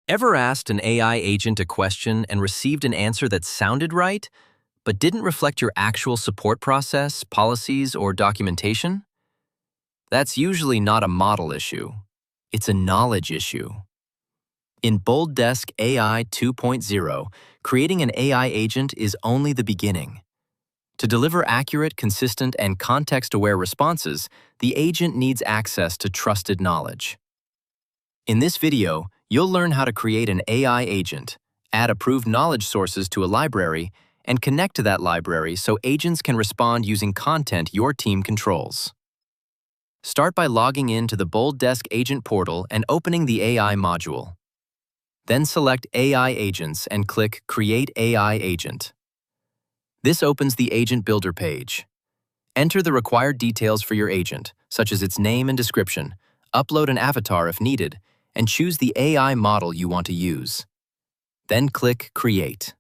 Ever asked an AI agent a question and received an answer that sounded right, but didn't reflect your actual support process, policies, or documentation? That's usually not a model issue. It's a knowledge issue. In BoldDesk AI 2.0, creating an AI agent is only the beginning. To deliver accurate, consistent, and context-aware responses, the agent needs access to trusted knowledge. In this video, you'll learn how to create an AI agent, add approved knowledge sources to a library, and connect to that library so agents can respond using content your team controls. Start by logging in to the BoldDesk Agent portal and opening the AI module. Then select AI Agents and click Create AI Agent. This opens the Agent Builder page. Enter the required details for your agent, such as its name and description, upload an avatar if needed, and choose the AI model you want to use. Then click Create.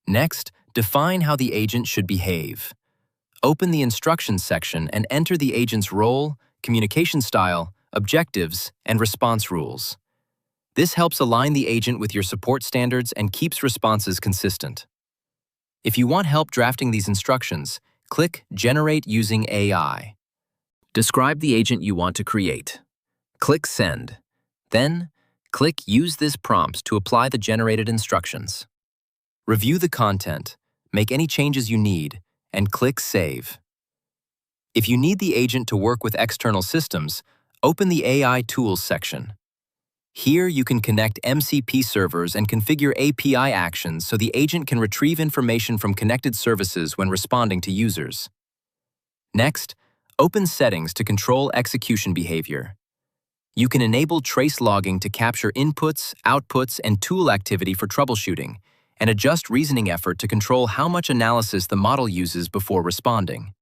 Next, define how the agent should behave. Open the Instructions section and enter the agent's role, communication style, objectives, and response rules. This helps align the agent with your support standards and keeps responses consistent. If you want help drafting these instructions, click Generate using AI. Describe the agent you want to create. Click Send. Then, click Use this prompt to apply the generated instructions. Review the content, make any changes you need, and click Save. If you need the agent to work with external systems, open the AI Tools section. Here you can connect MCP servers and configure API actions so the agent can retrieve information from connected services when responding to users. Next, open Settings to control execution behavior. You can enable trace logging to capture inputs, outputs, and tool activity for troubleshooting, and adjust reasoning effort to control how much analysis the model uses before responding.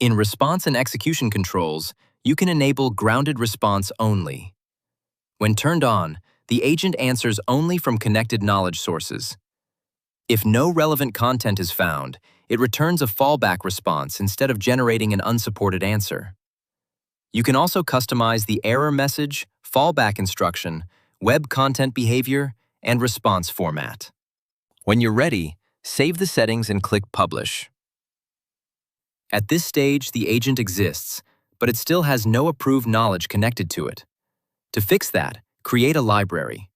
In Response and Execution Controls, you can enable Grounded Response Only. When turned on, the agent answers only from connected knowledge sources. If no relevant content is found, it returns a fallback response instead of generating an unsupported answer. You can also customize the error message, fallback instruction, web content behavior, and response format. When you're ready, save the settings and click Publish. At this stage, the agent exists, but it still has no approved knowledge connected to it. To fix that, create a library.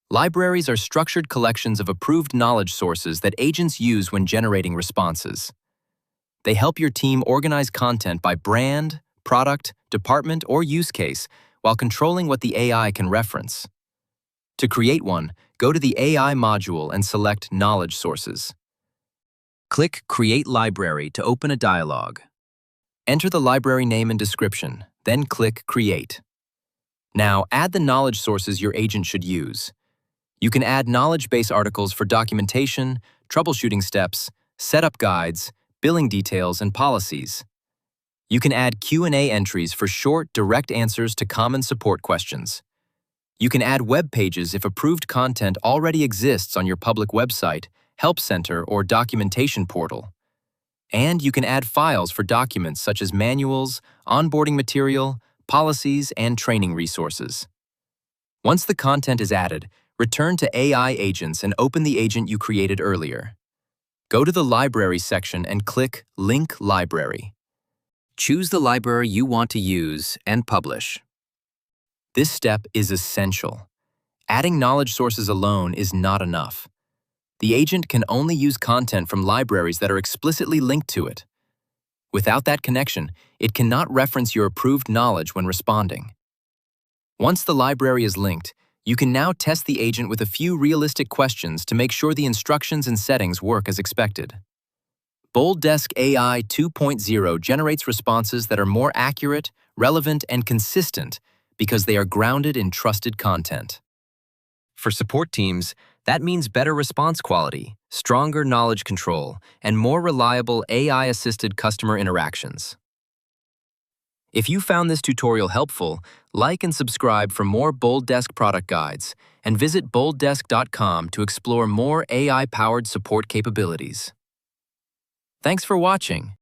Libraries are structured collections of approved knowledge sources that agents use when generating responses. They help your team organize content by brand, product, department, or use case while controlling what the AI can reference. To create one, go to the AI module and select Knowledge Sources. Click Create Library to open a dialog. Enter the library name and description, then click Create. Now add the knowledge sources your agent should use. You can add knowledge base articles for documentation, troubleshooting steps, setup guides, billing details, and policies. You can add Q&A entries for short, direct answers to common support questions. You can add web pages if approved content already exists on your public website, help center, or documentation portal. And you can add files for documents such as manuals, onboarding material, policies, and training resources. Once the content is added, return to AI Agents and open the agent you created earlier. Go to the Library section and click Link Library. Choose the library you want to use and publish. This step is essential. Adding knowledge sources alone is not enough. The agent can only use content from libraries that are explicitly linked to it. Without that connection, it cannot reference your approved knowledge when responding. Once the library is linked, you can now test the agent with a few realistic questions to make sure the instructions and settings work as expected. BoldDesk AI 2.0 generates responses that are more accurate, relevant, and consistent because they are grounded in trusted content. For support teams, that means better response quality, stronger knowledge control, and more reliable AI-assisted customer interactions. If you found this tutorial helpful, like and subscribe for more BoldDesk product guides, and visit BoldDesk.com to explore more AI-powered support capabilities. Thanks for watching.